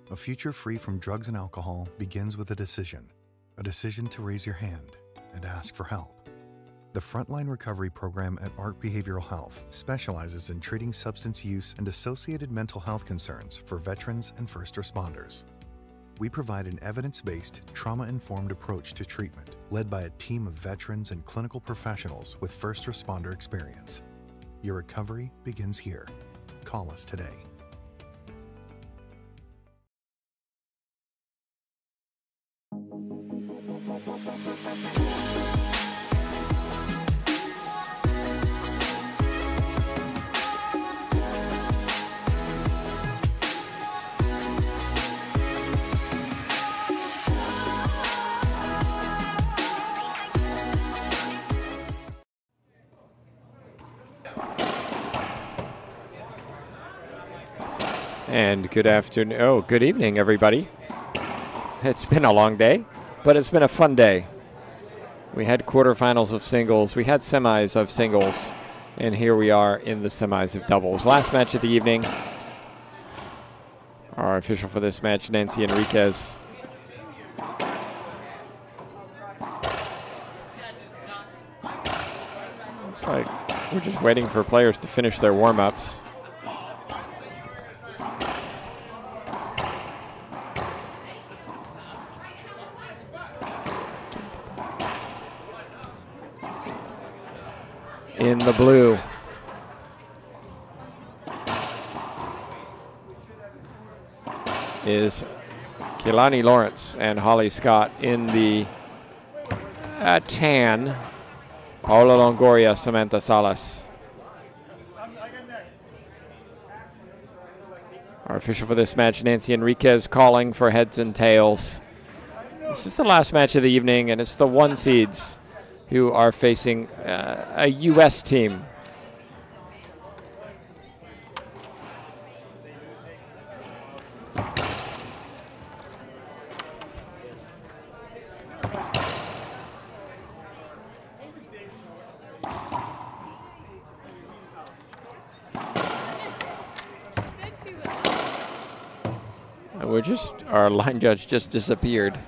A future free from drugs and alcohol begins with a decision to raise your hand and ask for help. The Frontline Recovery Program at Ark Behavioral Health specializes in treating substance use and associated mental health concerns for veterans and first responders. We provide an evidence-based, trauma-informed approach to treatment, led by a team of veterans and clinical professionals with first responder experience. Your recovery begins here. Call us today. And good afternoon, good evening, everybody. It's been a long day, but it's been a fun day. We had quarterfinals of singles, we had semis of singles, and here we are in the semis of doubles. Last match of the evening. Our official for this match, Nancy Enriquez. Looks like we're just waiting for players to finish their warm-ups. In the blue is Kehlani Lawrence, and Holly Scott in the tan, Paola Longoria, Samantha Salas. Our official for this match, Nancy Enriquez, calling for heads and tails. This is the last match of the evening, and it's the 1 seeds who are facing a U.S. team. And our line judge just disappeared.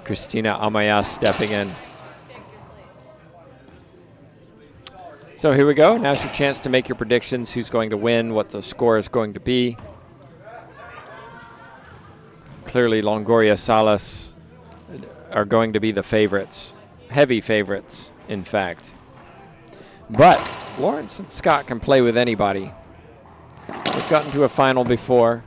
Christina Amaya stepping in. So here we go. Now's your chance to make your predictions. Who's going to win, what the score is going to be. Clearly, Longoria, Salas are going to be the favorites. Heavy favorites, in fact. But Lawrence and Scott can play with anybody. They've gotten to a final before.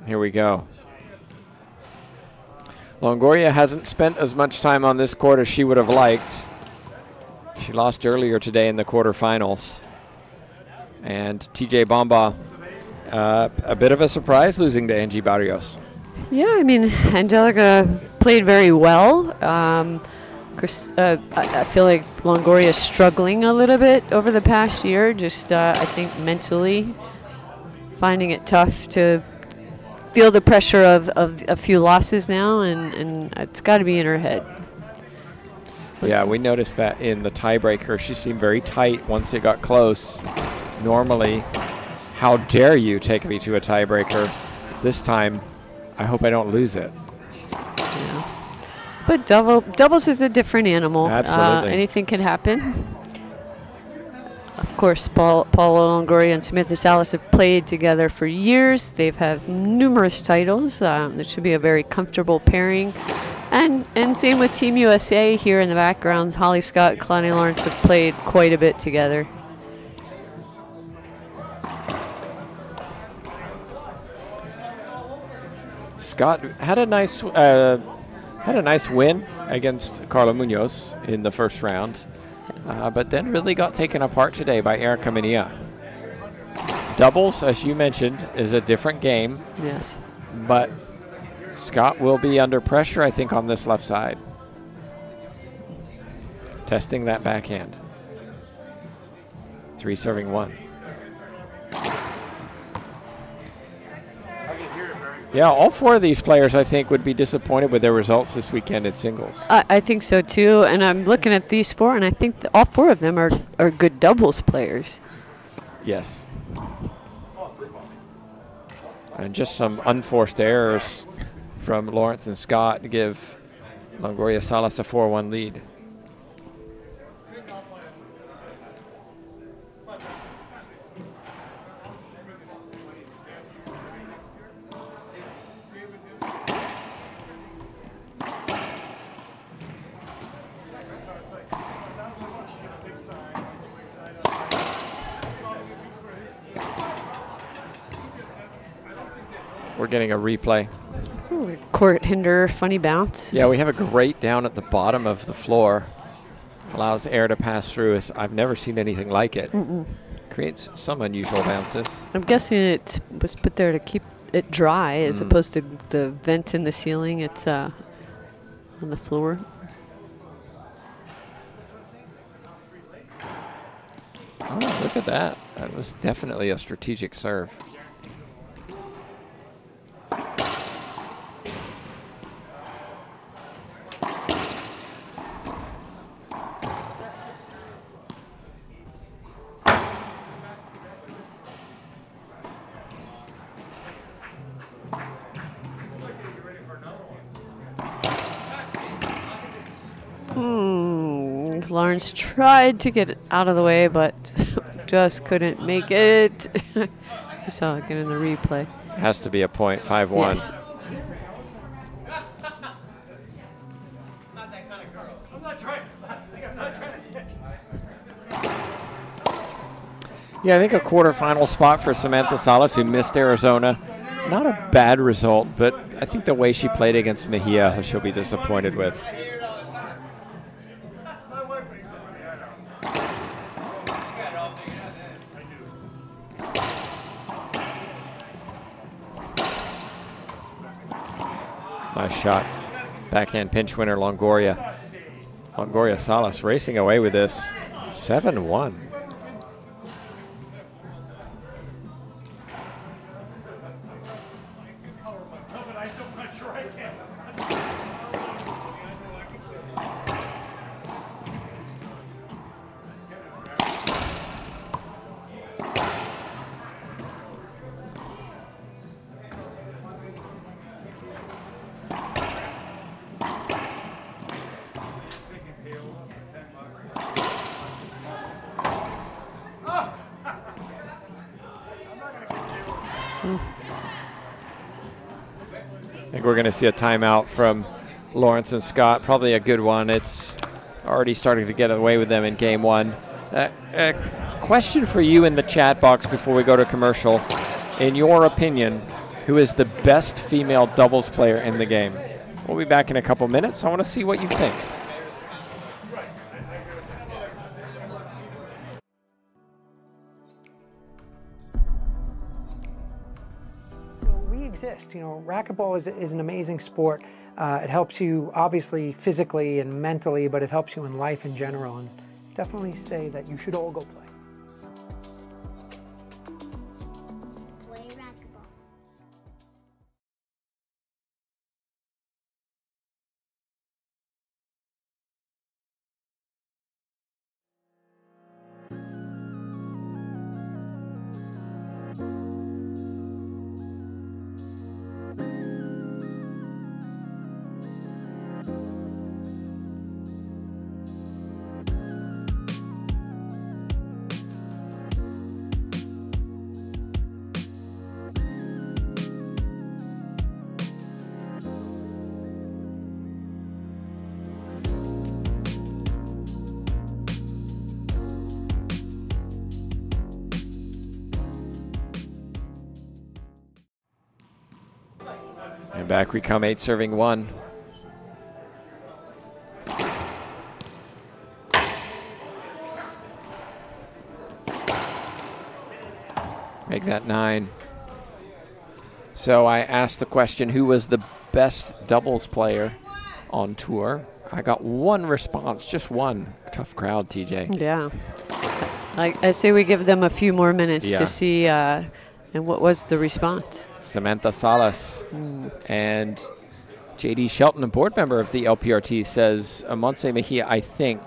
Here we go. Longoria hasn't spent as much time on this court as she would have liked. She lost earlier today in the quarterfinals. And TJ Bamba, a bit of a surprise losing to Angie Barrios. Yeah, I mean, Angelica played very well. I feel like Longoria is struggling a little bit over the past year, just I think mentally finding it tough to feel the pressure of a few losses now, and it's got to be in her head. Yeah, we noticed that in the tiebreaker. She seemed very tight once it got close. Normally, how dare you take me to a tiebreaker? This time, I hope I don't lose it. Yeah. But doubles is a different animal. Absolutely. Anything can happen. Of course, Paola Longoria and Samantha Salas have played together for years. They've had numerous titles. This should be a very comfortable pairing. And same with Team USA here in the background. Holly Scott and Kehlani Lawrence have played quite a bit together. Scott had a nice win against Carla Munoz in the first round. But then really got taken apart today by Erica Mania. Doubles, as you mentioned, is a different game. Yes. But Scott will be under pressure, I think, on this left side. Testing that backhand. 3 serving 1. Yeah, all 4 of these players, I think, would be disappointed with their results this weekend in singles. I think so, too. And I'm looking at these 4, and I think all 4 of them are good doubles players. Yes. And just some unforced errors from Lawrence and Scott to give Longoria Salas a 4-1 lead. We're getting a replay. Ooh, court hinder, funny bounce. Yeah, we have a grate down at the bottom of the floor. Allows air to pass through. I've never seen anything like it. Creates some unusual bounces. I'm guessing it was put there to keep it dry as opposed to the vent in the ceiling. It's on the floor. Oh, look at that. That was definitely a strategic serve. Lawrence tried to get it out of the way, but just couldn't make it. You saw it get in the replay. Has to be a point, 5-1. Yes. Yeah, I think a quarterfinal spot for Samantha Salas, who missed Arizona. Not a bad result, but I think the way she played against Mejia, she'll be disappointed with. Nice shot. Backhand pinch winner, Longoria. Longoria Salas racing away with this. 7-1. I think we're going to see a timeout from Lawrence and Scott, probably a good one. It's already starting to get away with them in game one. A question for you in the chat box before we go to commercial. In your opinion, who is the best female doubles player in the game? We'll be back in a couple minutes. I want to see what you think. Exist. You know, racquetball is an amazing sport. It helps you obviously physically and mentally, but it helps you in life in general. And definitely say that you should all go play. Play racquetball. And back we come, 8 serving 1. Make that 9. So I asked the question, who was the best doubles player on tour? I got one response, just one. Tough crowd, TJ. Yeah. I say we give them a few more minutes to see And what was the response? Samantha Salas and J.D. Shelton, a board member of the LPRT, says Amonte Mejia, I think,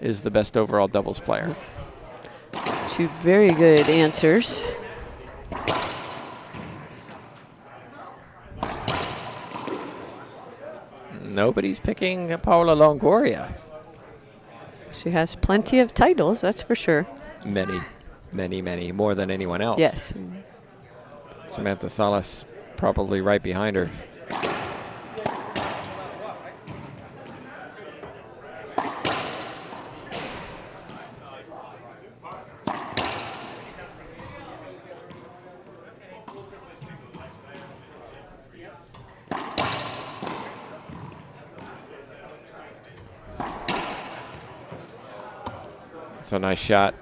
is the best overall doubles player. Two very good answers. Nobody's picking Paula Longoria. She has plenty of titles, that's for sure. Many, many, many, more than anyone else. Yes. Samantha Salas probably right behind her. It's a nice shot.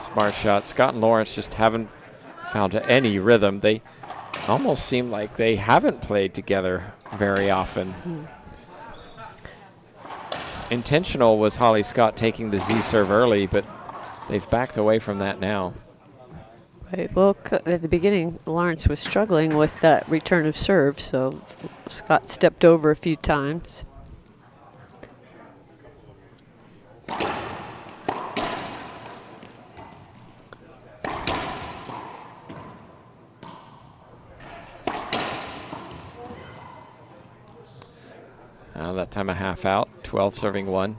Smart shot. Scott and Lawrence just haven't found any rhythm. They almost seem like they haven't played together very often. Intentional was Holly Scott taking the Z serve early, but they've backed away from that now. Right. Well, at the beginning, Lawrence was struggling with that return of serve, so Scott stepped over a few times. That time a half out, 12 serving 1.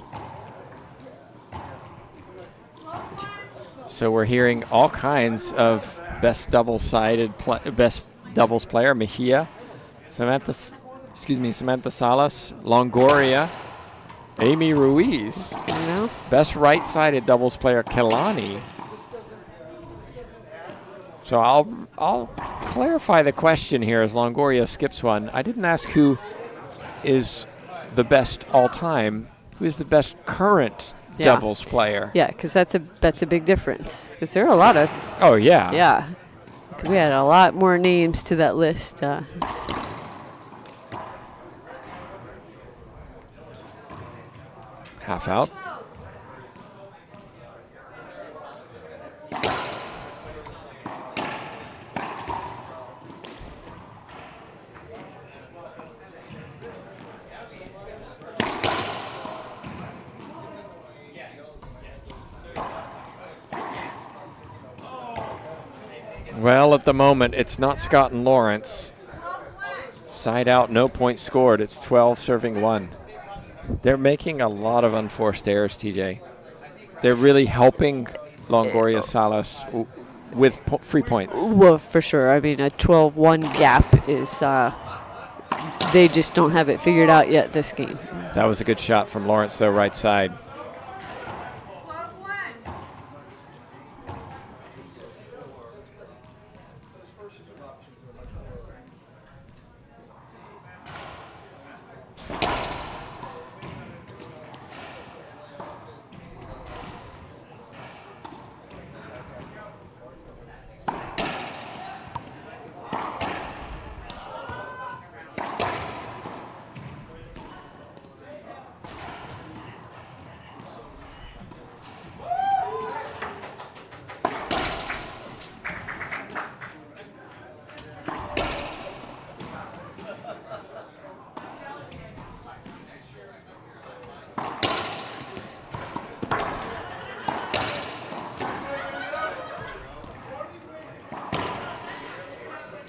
So we're hearing all kinds of best double-sided, best doubles player, Mejia, Samantha Salas, Longoria, Amy Ruiz. Best right-sided doubles player, Kelani. So I'll clarify the question here as Longoria skips one. I didn't ask who is the best all-time, who is the best current doubles player. Yeah, because that's a big difference. Because there are a lot of. Oh yeah. Yeah, we had a lot more names to that list. Half out. Well, at the moment, it's not Scott and Lawrence. Side out, no points scored. It's 12 serving 1. They're making a lot of unforced errors, TJ. They're really helping Longoria Salas with free points. Well, for sure. I mean, a 12-1 gap is, they just don't have it figured out yet this game. That was a good shot from Lawrence, though, right side.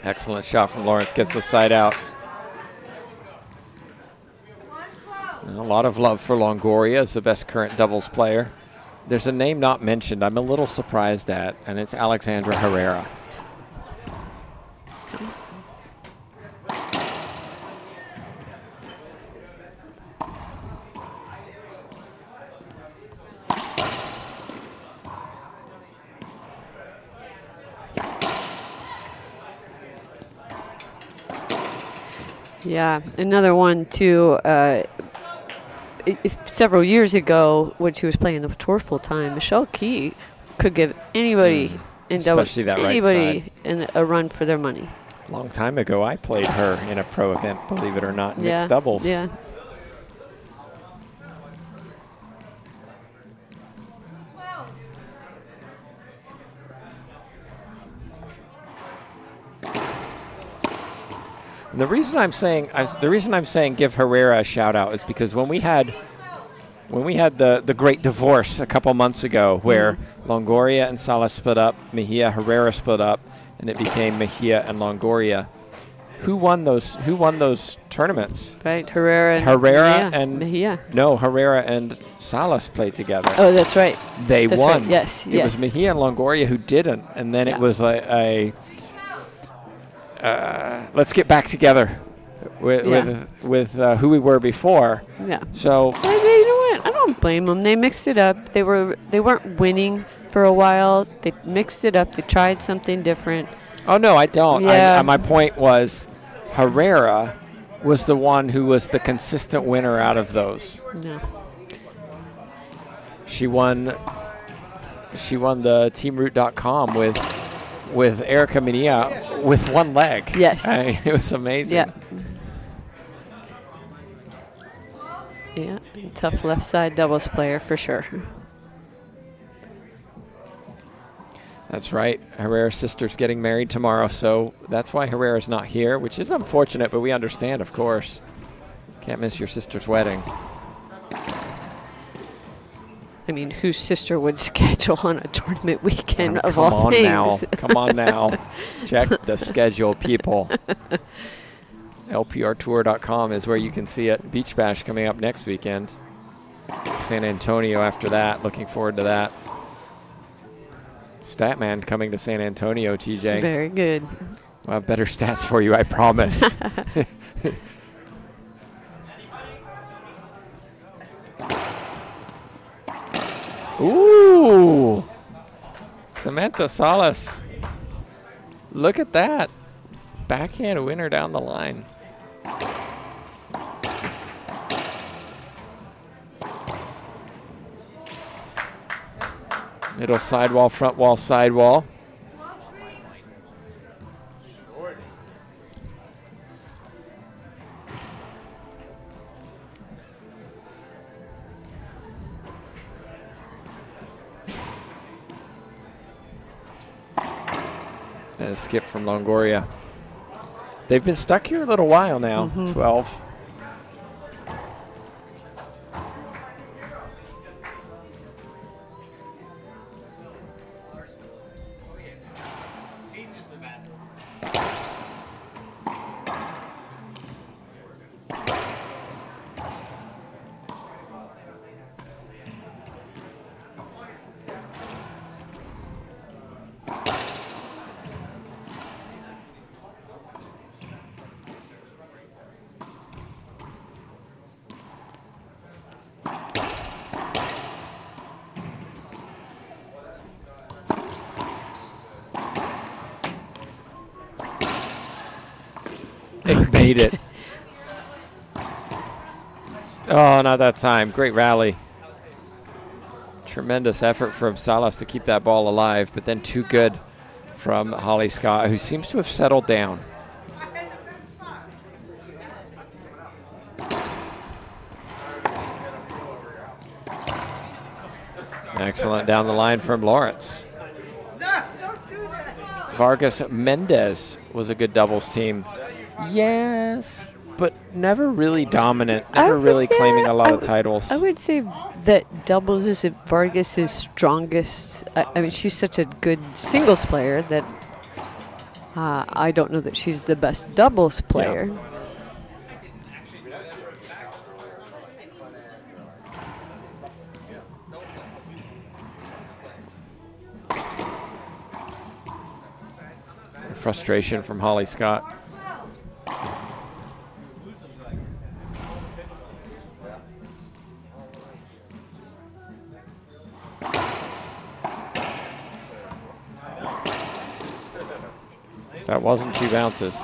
Excellent shot from Lawrence, gets the side out. A lot of love for Longoria as the best current doubles player. There's a name not mentioned I'm a little surprised at, and it's Alexandra Herrera. Yeah, another one too. Several years ago, when she was playing the tour full time, Michelle Key could give anybody in doubles, anybody a run for their money. Long time ago, I played her in a pro event, believe it or not, mixed doubles. Yeah. And the reason I'm saying give Herrera a shout out is because when we had the great divorce a couple months ago, where Longoria and Salas split up, Mejia Herrera split up, and it became Mejia and Longoria. Who won those tournaments? Right, Herrera and Mejia. No, Herrera and Salas played together. Oh, that's right. They that's won. Right. Yes, it was Mejia and Longoria who didn't, and then it was let's get back together with who we were before. Yeah. So you know what? I don't blame them. They mixed it up. They weren't winning for a while. They mixed it up. They tried something different. Oh, no, I don't. Yeah. My point was Herrera was the one who was the consistent winner out of those. No. She won the teamroot.com with Erica Mejia with one leg. Yes. It was amazing. Yeah. Yeah, tough left side doubles player for sure. That's right. Herrera's sister's getting married tomorrow, so that's why Herrera's not here, which is unfortunate, but we understand, of course. Can't miss your sister's wedding. I mean, whose sister would schedule on a tournament weekend of all things? Come on now. Check the schedule, people. LPRtour.com is where you can see it. Beach Bash coming up next weekend. San Antonio after that. Looking forward to that. Statman coming to San Antonio, TJ. Very good. We'll have better stats for you, I promise. Ooh! Samantha Salas. Look at that. Backhand winner down the line. Middle sidewall, front wall, sidewall. And a skip from Longoria. They've been stuck here a little while now, 12. Made it. Oh, not that time. Great rally. Tremendous effort from Salas to keep that ball alive, but then too good from Holly Scott, who seems to have settled down. Excellent down the line from Lawrence. Vargas Mendez was a good doubles team. Yes, but never really dominant, never really claiming a lot of titles. I would say that doubles is Vargas' strongest. I mean, she's such a good singles player that I don't know that she's the best doubles player. Yeah. Frustration from Holly Scott. That wasn't 2 bounces.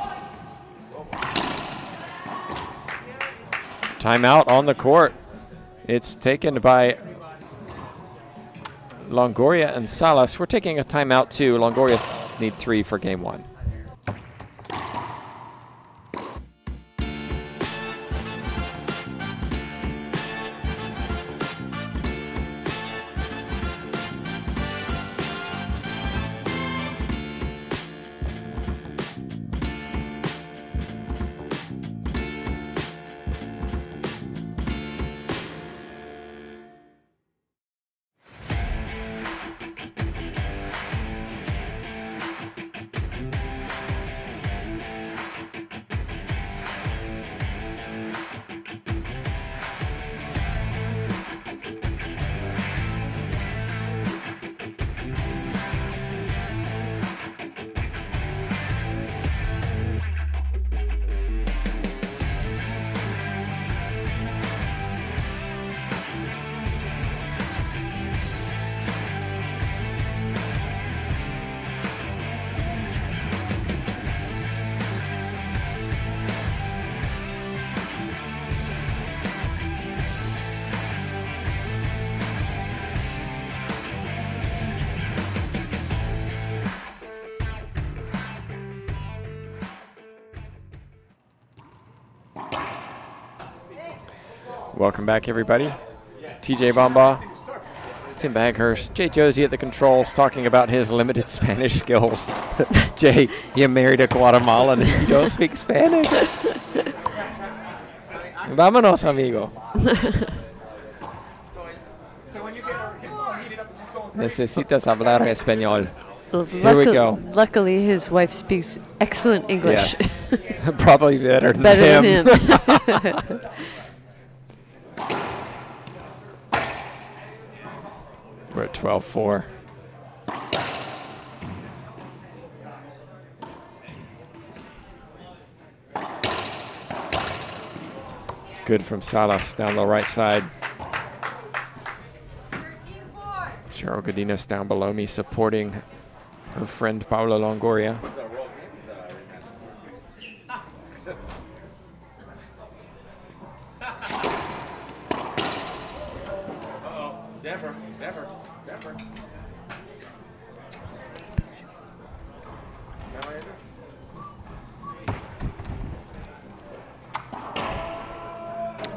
Timeout on the court. It's taken by Longoria and Salas. We're taking a timeout too. Longoria need 3 for game 1. Welcome back, everybody. TJ Bamba, Tim Baghurst, Jay Josie at the controls talking about his limited Spanish skills. Jay, you married a Guatemalan and you don't speak Spanish. Vámonos, amigo. Necesitas hablar español. Here we go. Luckily, his wife speaks excellent English. Yes. Probably better than him. Than him. We're at 12-4. Good from Salas down the right side. Cheryl Godinez down below me supporting her friend Paula Longoria.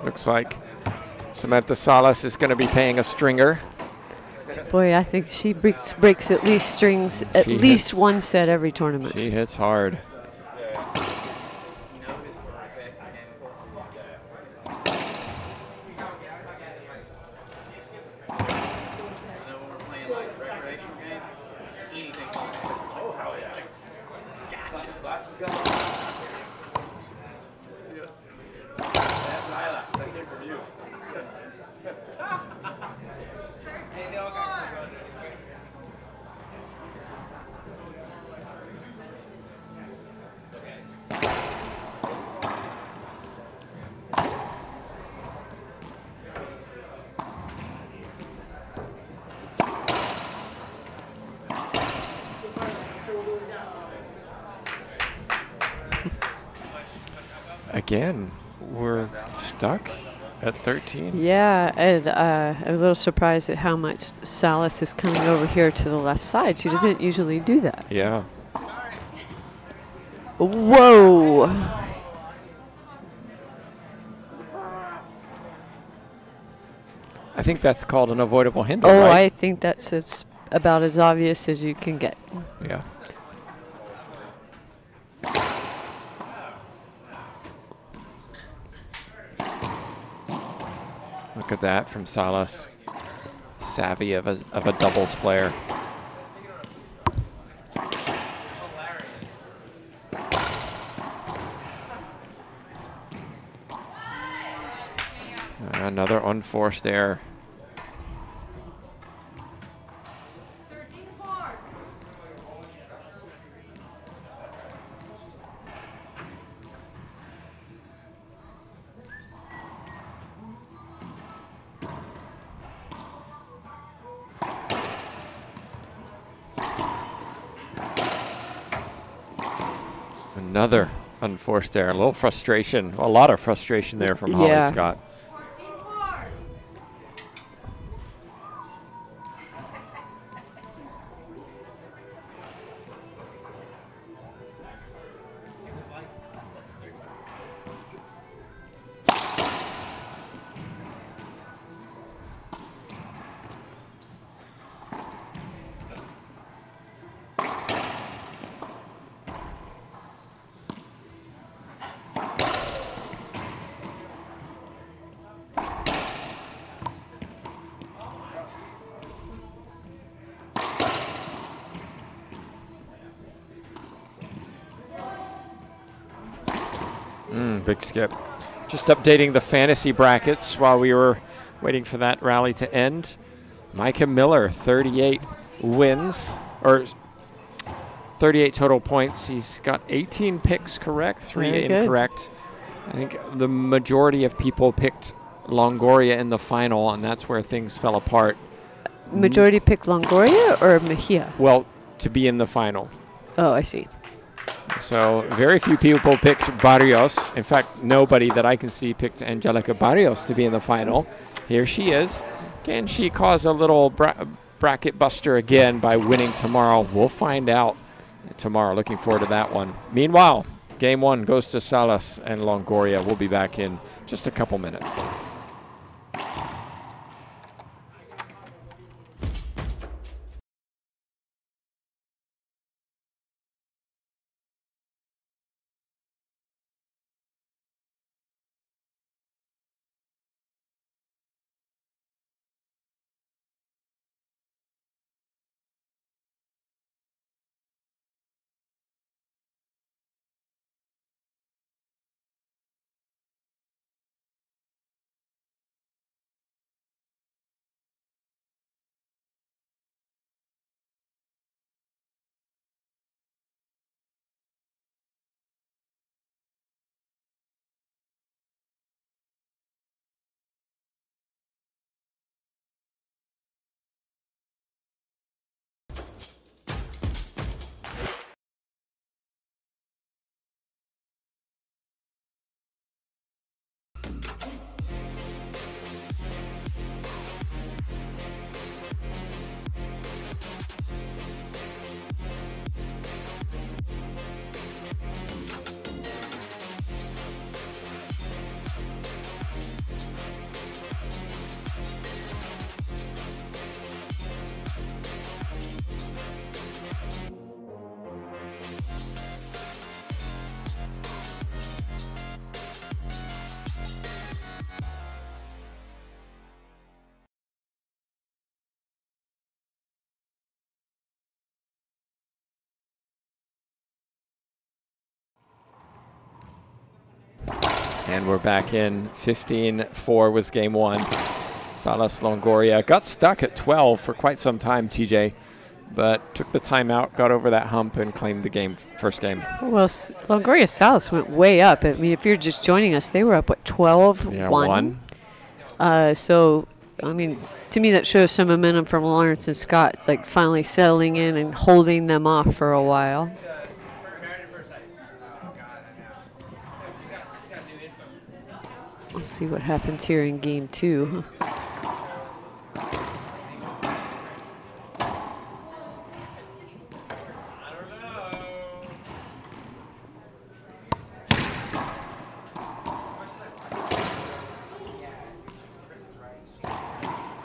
Looks like Samantha Salas is going to be paying a stringer. Boy, I think she breaks at least strings at least one set every tournament. She hits hard. Again, we're stuck at 13. Yeah, and I'm a little surprised at how much Salas is coming over here to the left side. She doesn't usually do that. Yeah. Whoa. I think that's called an avoidable handle, Oh, right? I think that's about as obvious as you can get. Yeah. Look at that from Salas. Savvy of a doubles player. Another unforced error. Another unforced error. A little frustration. A lot of frustration there from Holly Scott. Big skip. Just updating the fantasy brackets while we were waiting for that rally to end. Micah Miller, 38 wins, or 38 total points. He's got 18 picks correct, 3 incorrect. I think the majority of people picked Longoria in the final, and that's where things fell apart. Majority picked Longoria or Mejia? Well, to be in the final. Oh, I see. So very few people picked Barrios. In fact, nobody that I can see picked Angelica Barrios to be in the final. Here she is. Can she cause a little bracket buster again by winning tomorrow? We'll find out tomorrow. Looking forward to that one. Meanwhile, game one goes to Salas and Longoria. We'll be back in just a couple minutes. And we're back in. 15-4 was game one. Salas Longoria got stuck at 12 for quite some time, TJ, but took the timeout, got over that hump, and claimed the game, first game. Well, Longoria Salas went way up. I mean, if you're just joining us, they were up, what, 12-1? Yeah, 1. So, I mean, to me, that shows some momentum from Lawrence and Scott. It's like finally settling in and holding them off for a while. Let's see what happens here in game two.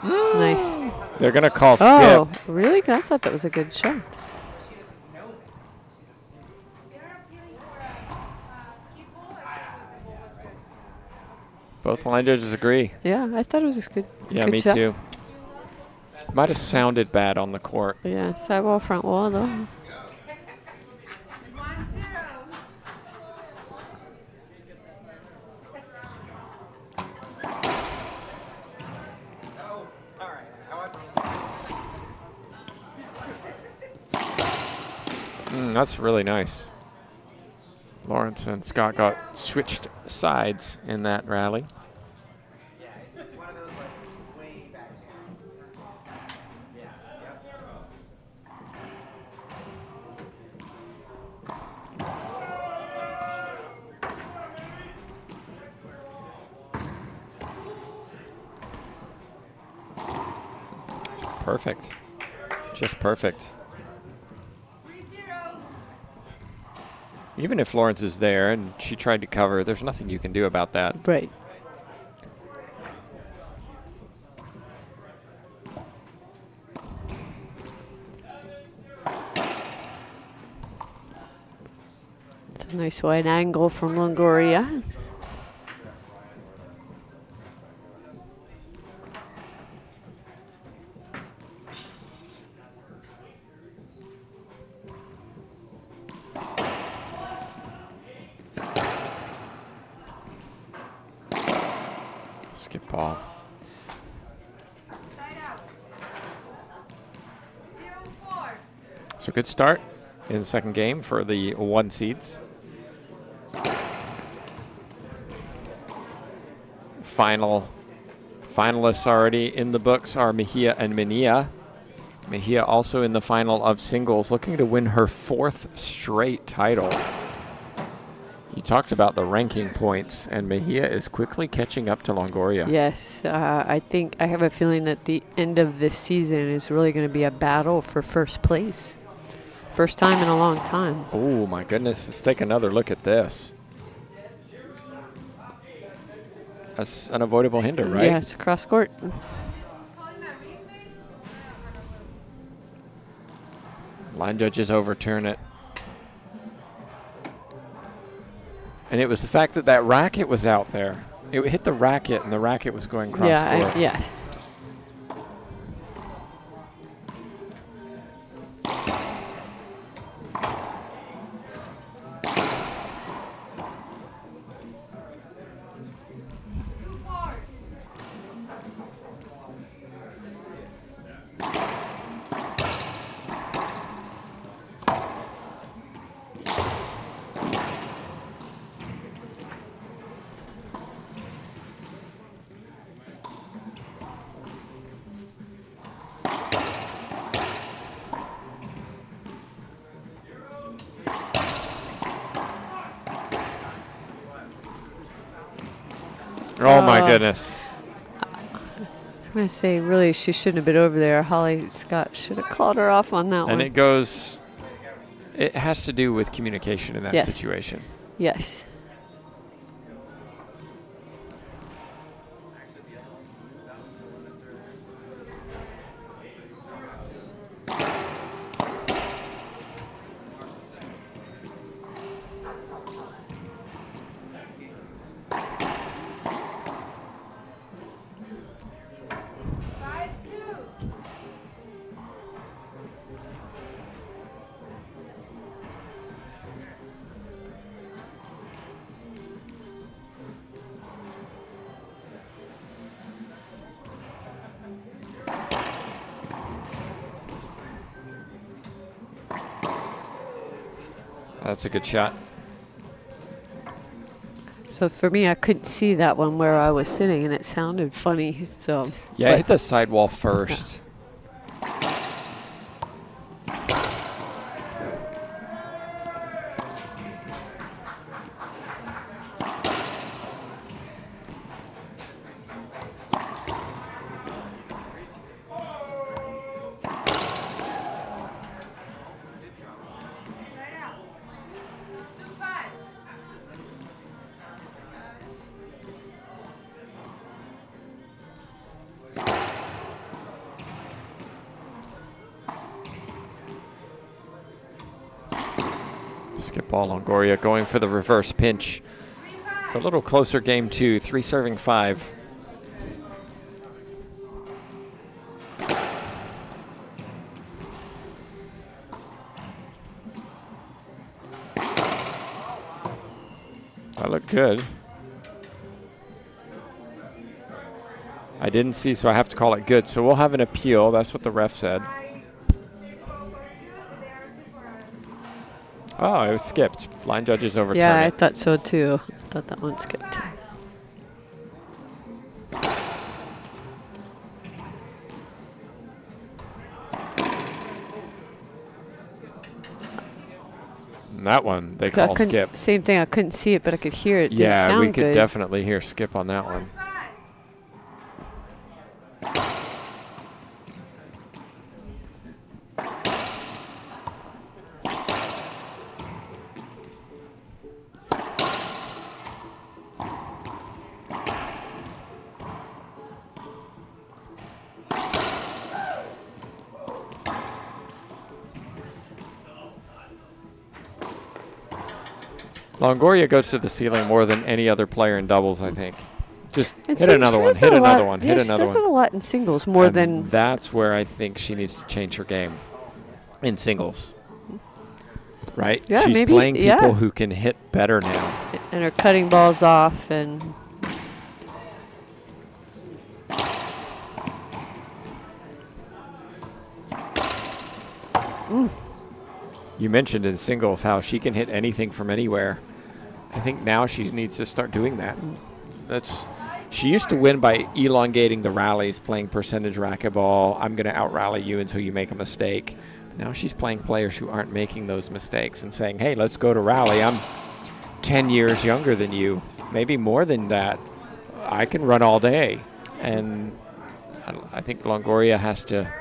Nice. They're going to call skip. Oh, really? I thought that was a good shot. Both line judges agree. Yeah, I thought it was a good. Yeah, good me shot. too. Might have sounded bad on the court. Yeah, side wall, front wall, though. That's really nice. Lawrence and Scott got switched sides in that rally. Perfect. Just perfect. Even if Lawrence is there and she tried to cover, there's nothing you can do about that. Right. It's a nice wide angle from Longoria. Skip ball. So good start in the second game for the 1 seeds. Finalists already in the books are Mejia and Mania. Mejia also in the final of singles, looking to win her 4th straight title. You talked about the ranking points, and Mejia is quickly catching up to Longoria. Yes, I have a feeling that the end of this season is really going to be a battle for first place. First time in a long time. Oh, my goodness. Let's take another look at this. That's an avoidable hinder, right? Yeah, it's cross court. Line judges overturn it. And it was the fact that that racket was out there. It hit the racket, and the racket was going cross court. Yeah. Oh, my goodness. I'm going to say, really, she shouldn't have been over there. Holly Scott should have called her off on that one. And it has to do with communication in that situation. Yes. That's a good shot. So for me, I couldn't see that one where I was sitting, and it sounded funny. So Yeah, I hit the sidewall first. Skip ball, Longoria going for the reverse pinch. It's a little closer game 2, 3 serving 5. That looked good. I didn't see, so I have to call it good. So we'll have an appeal. That's what the ref said. Oh, it was skipped. Line judges overturned yeah, I it. thought so too. I thought that one skipped. And that one they call skip. Same thing. I couldn't see it, but I could hear it. Didn't Yeah, sound we could good. definitely hear skip on that one. Longoria goes to the ceiling more than any other player in doubles, I think. Just hit another one, hit another one, hit another one. She does it a lot in singles more than. That's where I think she needs to change her game in singles. Right? Yeah, She's maybe, playing people yeah. who can hit better now. And are cutting balls off and. You mentioned in singles how she can hit anything from anywhere. I think now she needs to start doing that. She used to win by elongating the rallies, playing percentage racquetball. I'm going to out-rally you until you make a mistake. Now she's playing players who aren't making those mistakes and saying, hey, let's go to rally. I'm 10 years younger than you, maybe more than that. I can run all day. And I think Longoria has to...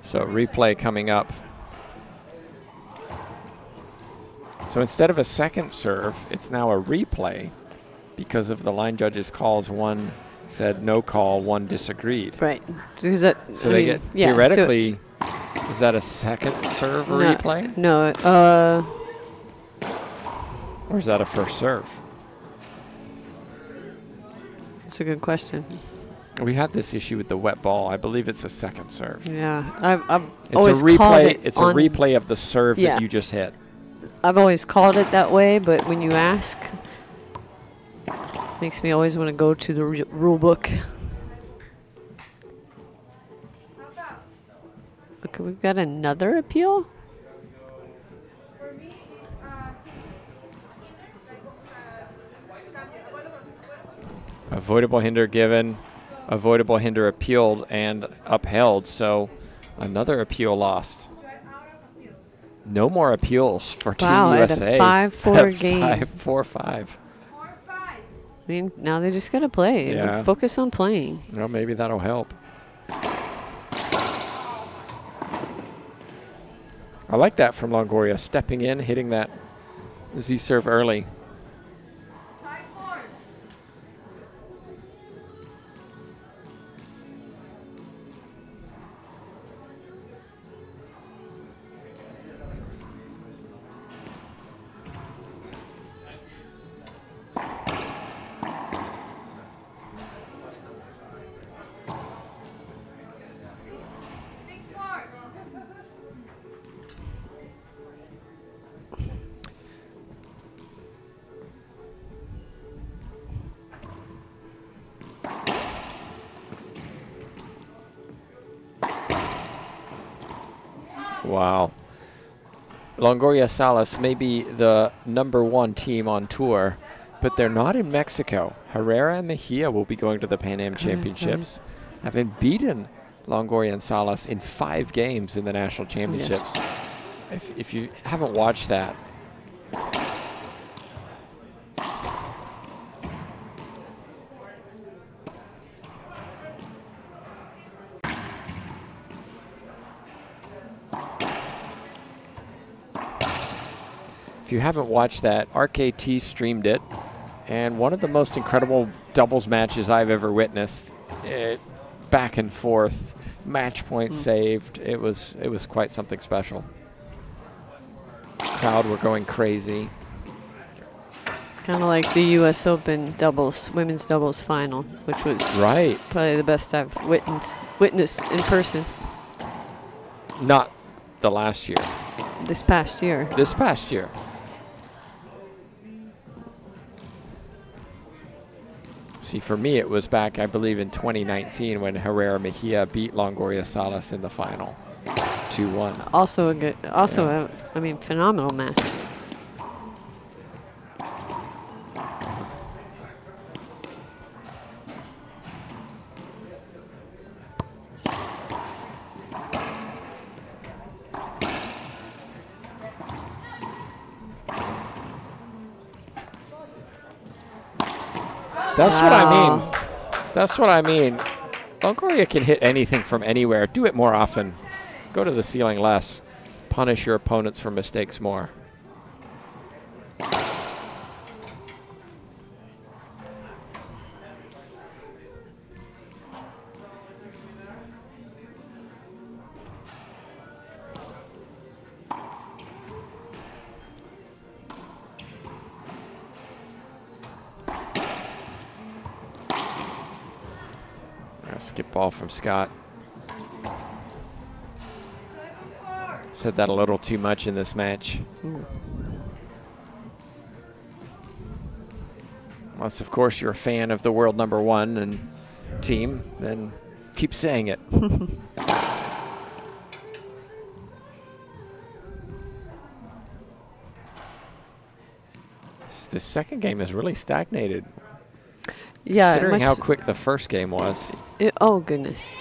So replay coming up. So instead of a second serve, it's now a replay because of the line judges' calls. One said no call, one disagreed. Right. Is that, So they get, theoretically, is that a second serve replay? No. Or is that a first serve? That's a good question. We had this issue with the wet ball. I believe it's a second serve. Yeah. I've It's always a replay. called it It's a replay of the serve that you just hit. I've always called it that way, but when you ask, makes me always want to go to the rule book. Okay, we've got another appeal. Avoidable hinder given, avoidable hinder appealed and upheld. So another appeal lost. No more appeals for Team USA. Wow, at a 5-4 game. 5-4-5. I mean, now they just got to play. Yeah. Focus on playing. Well, maybe that'll help. I like that from Longoria, stepping in, hitting that Z serve early. Wow. Longoria Salas may be the #1 team on tour, but they're not in Mexico. Herrera and Mejia will be going to the Pan Am Championships, having beaten Longoria and Salas in 5 games in the national championships. Yes. If you haven't watched that, RKT streamed it, and one of the most incredible doubles matches I've ever witnessed. Back and forth, match point saved. It was quite something special. Crowd were going crazy. Kind of like the U.S. Open doubles, women's doubles final, which was probably the best I've witnessed in person. Not the last year. This past year. This past year. See, for me, it was back, I believe, in 2019 when Herrera Mejia beat Longoria Salas in the final, 2-1. Also a good, phenomenal match. That's what I mean. That's what I mean. Longoria can hit anything from anywhere. Do it more often. Go to the ceiling less. Punish your opponents for mistakes more. Skip ball from Scott. Said that a little too much in this match. Unless, of course, you're a fan of the world #1 and team, then keep saying it. The second game has really stagnated. Yeah, considering how quick the first game was. Oh, goodness.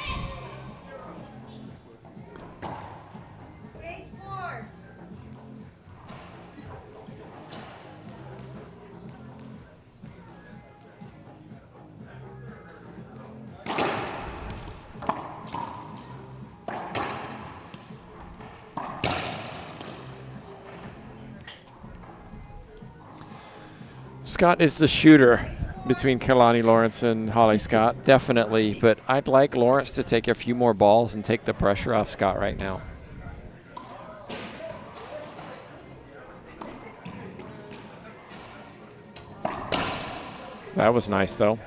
Scott is the shooter between Kalani Lawrence and Holly Scott, definitely. But I'd like Lawrence to take a few more balls and take the pressure off Scott right now. That was nice, though.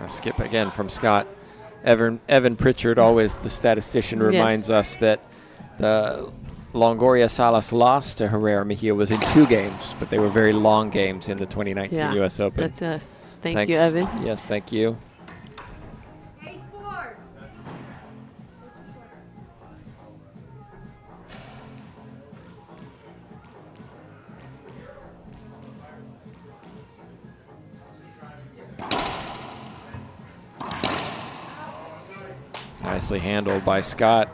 Skip again from Scott. Evan Pritchard, always the statistician, reminds us that the Longoria Salas loss to Herrera Mejia was in 2 games, but they were very long games in the 2019 U.S. Open. That's us. Thanks. You, Evan. Yes, thank you. Nicely handled by Scott.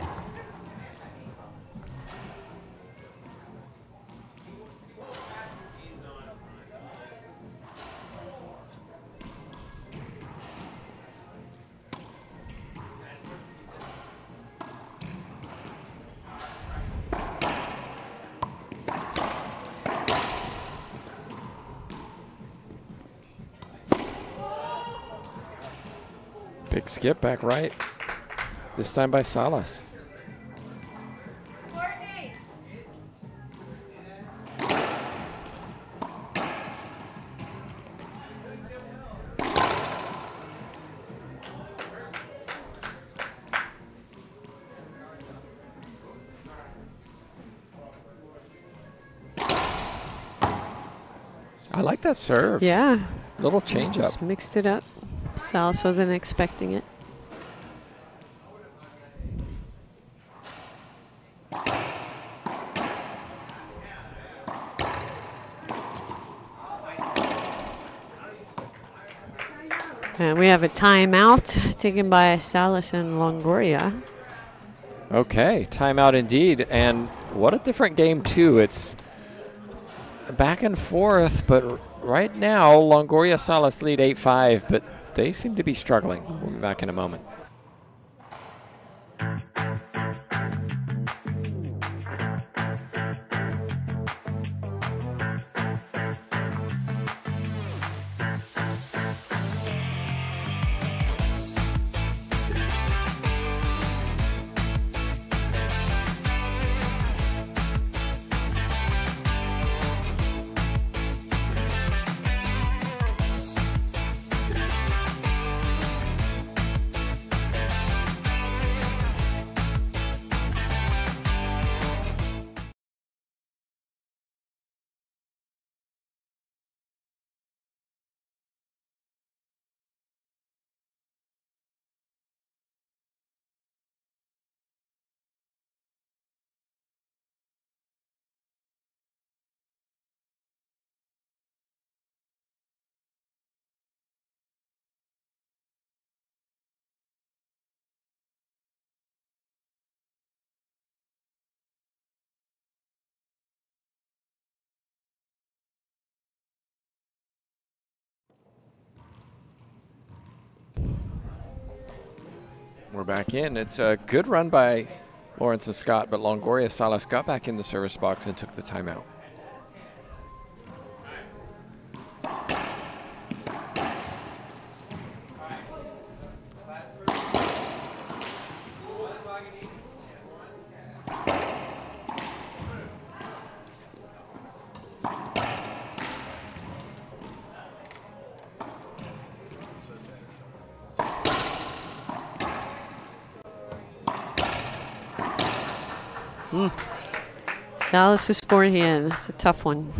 Big skip back right. This time by Salas. I like that serve. Yeah. Little change up. Just mixed it up. Salas wasn't expecting it. And we have a timeout taken by Salas and Longoria. Okay, timeout indeed. And what a different game, too. It's back and forth, but right now, Longoria Salas lead 8-5, but they seem to be struggling. We'll be back in a moment. We're back in. It's a good run by Lawrence and Scott, but Longoria Salas got back in the service box and took the timeout. Salas' forehand, that's a tough one.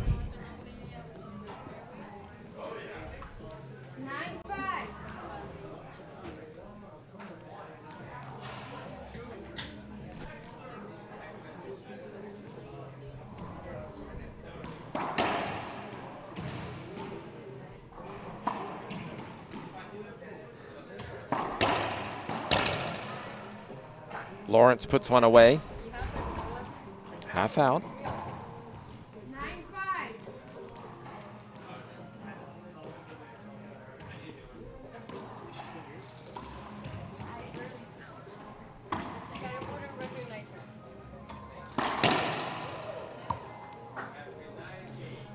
Lawrence puts one away. Half out.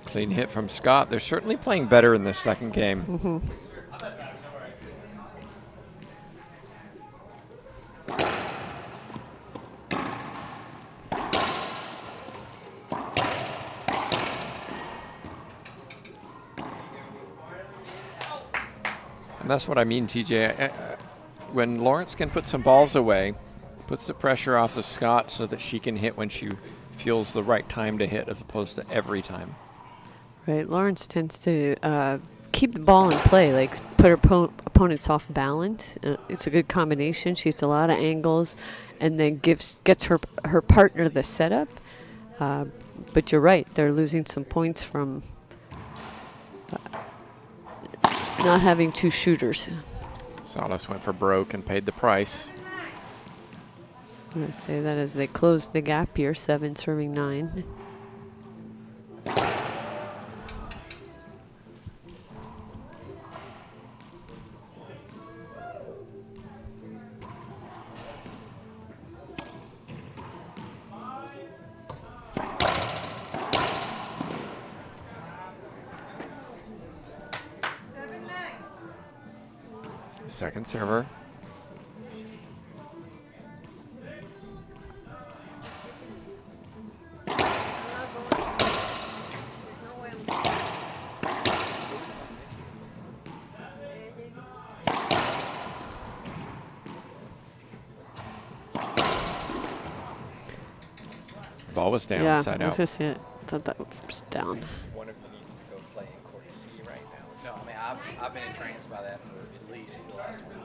Clean hit from Scott. They're certainly playing better in this second game. Mm-hmm. And that's what I mean, TJ. When Lawrence can put some balls away, puts the pressure off of Scott so that she can hit when she feels the right time to hit as opposed to every time. Right, Lawrence tends to keep the ball in play, like put her opponents off balance. It's a good combination. She hits a lot of angles and then gets her partner the setup. But you're right, they're losing some points from not having two shooters. Salas went for broke and paid the price. I'm going to say that as they close the gap here, 7 serving 9. Second server. ball was down, Yeah, side I was out. gonna say it. Thought that was down. One of you needs to go play in court C right now. No, I mean, I've been entranced by that for at least the last 20 years.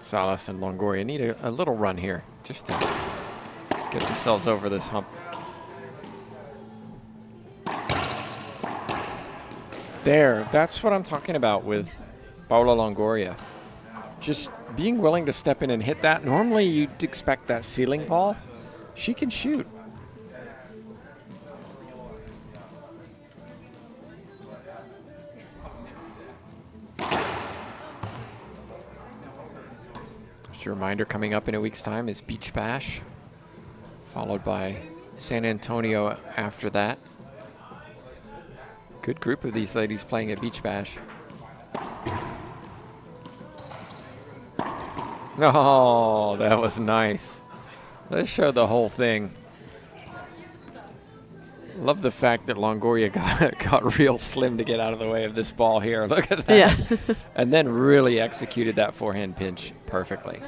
Salas and Longoria need a little run here just to get themselves over this hump. There, that's what I'm talking about with Paula Longoria. Just being willing to step in and hit that. Normally you'd expect that ceiling ball. She can shoot. Just a reminder, coming up in a week's time is Beach Bash, followed by San Antonio after that. Good group of these ladies playing at Beach Bash. Oh, that was nice. Let's show the whole thing. Love the fact that Longoria got real slim to get out of the way of this ball here. Look at that. Yeah. And then really executed that forehand pinch perfectly.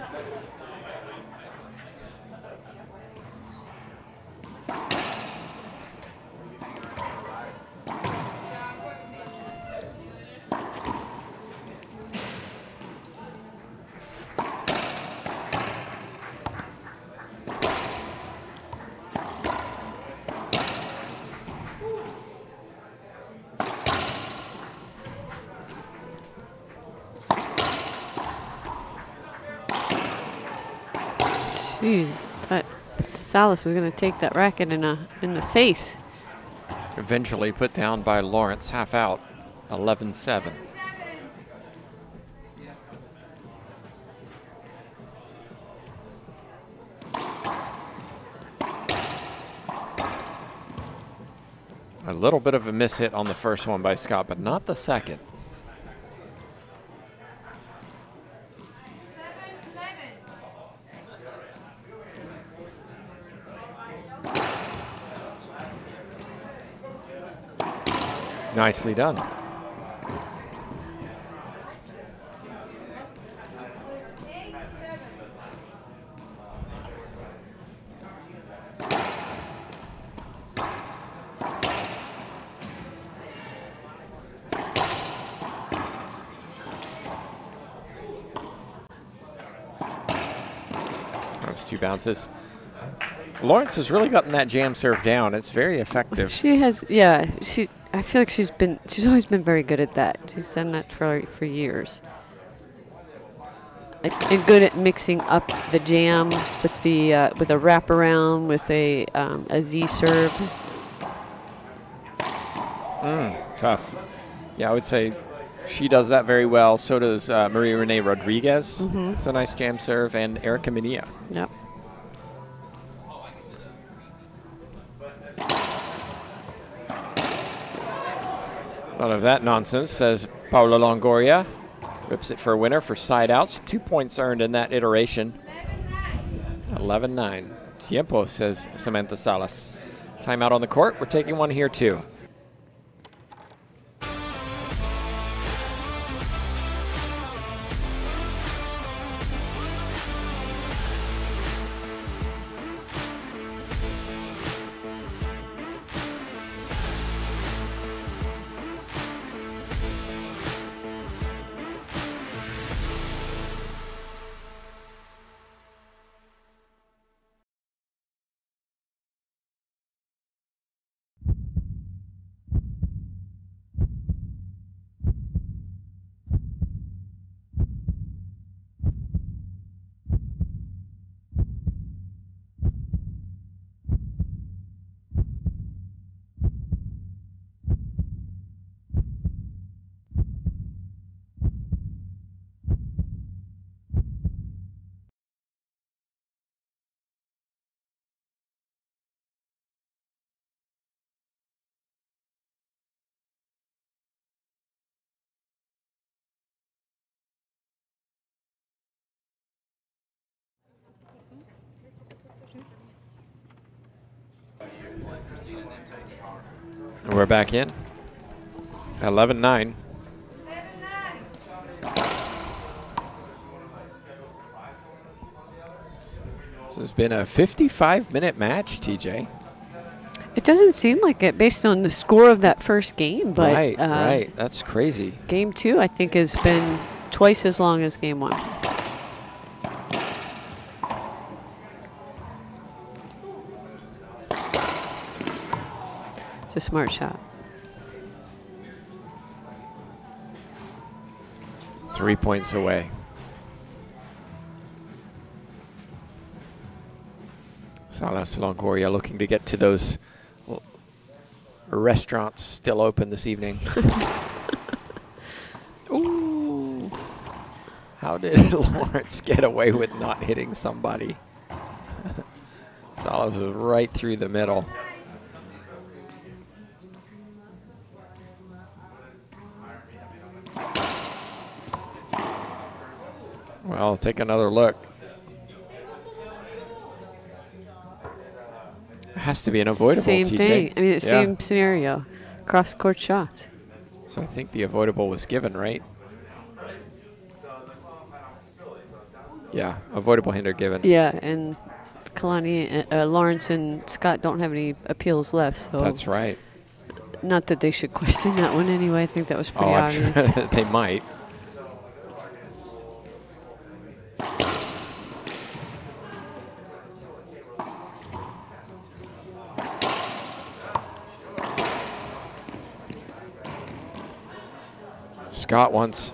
Jeez, that Salas was going to take that racket in the face. Eventually put down by Lawrence, half out, 11-7. A little bit of a miss hit on the first one by Scott, but not the second. Nicely done. Those two bounces. Lawrence has really gotten that jam serve down. It's very effective. She has, yeah. I feel like she's always been very good at that. She's done that for years. And good at mixing up the jam with with a wraparound, with a Z serve. Tough. Yeah, I would say she does that very well. So does Maria Renee Rodriguez. It's a nice jam serve, and Erica Mania. Yep. None of that nonsense, says Paula Longoria. Rips it for a winner for side outs. 2 points earned in that iteration. 11-9. Tiempo, says Samantha Salas. Timeout on the court. We're taking one here, too. We're back in. 11-9. So it's been a 55-minute match, TJ. It doesn't seem like it based on the score of that first game, but Right. That's crazy. Game 2, I think, has been twice as long as Game 1. It's a smart shot. 3 points away. Salas Longoria looking to get to those restaurants still open this evening. Ooh. How did Lawrence get away with not hitting somebody? Salas was right through the middle. Well, take another look. It has to be an avoidable, Same TJ. thing. I mean, Yeah. same scenario. Cross-court shot. So I think the avoidable was given, right? Yeah, avoidable hinder given. Yeah, and Kalani, Lawrence and Scott don't have any appeals left. So That's right. not that they should question that one anyway. I think that was pretty I'm obvious. sure they might. Scott wants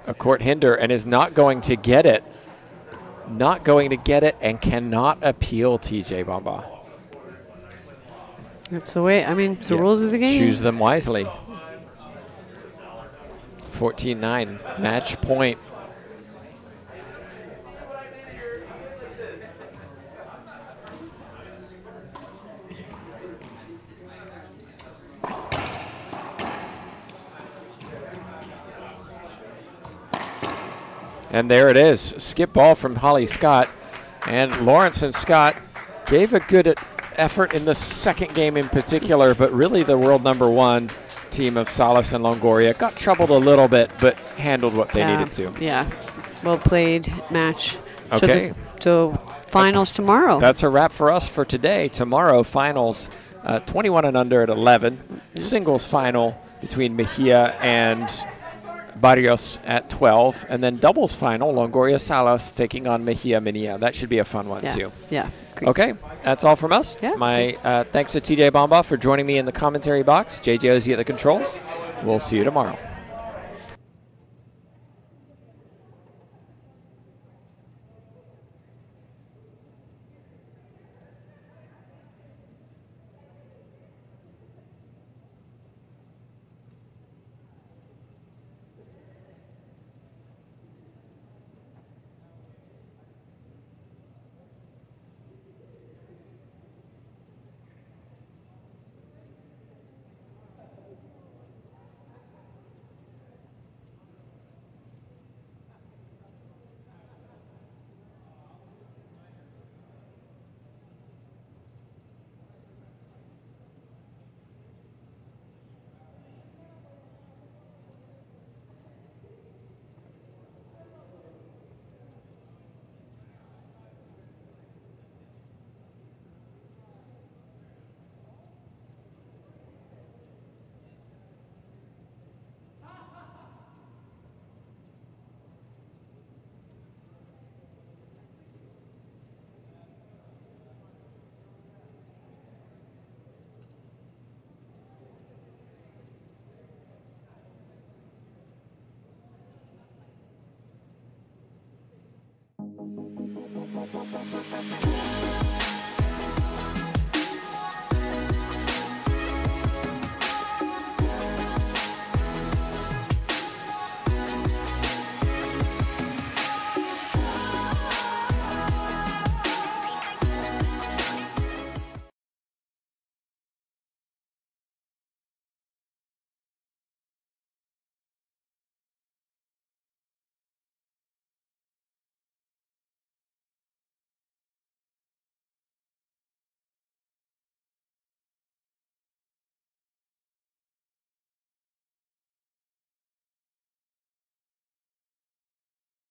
a court hinder and is not going to get it. Not going to get it and cannot appeal, TJ Bamba. That's the way. I mean, it's the Yeah. rules of the game. Choose them wisely. 14-9, match point. And there it is, skip ball from Holly Scott. And Lawrence and Scott gave a good effort in the second game in particular, but really the world #1 team of Salas and Longoria got troubled a little bit, but handled what they needed to. Yeah, well played match. Okay. So finals tomorrow. That's a wrap for us for today. Tomorrow, finals 21 and under at 11. Singles final between Mejia and Barrios at 12. And then doubles final, Longoria Salas taking on Mejia Minia. That should be a fun one, too. Yeah. Great. Okay, that's all from us. Yeah. My thanks to TJ Bamba for joining me in the commentary box. JJ Ozie at the controls. We'll see you tomorrow.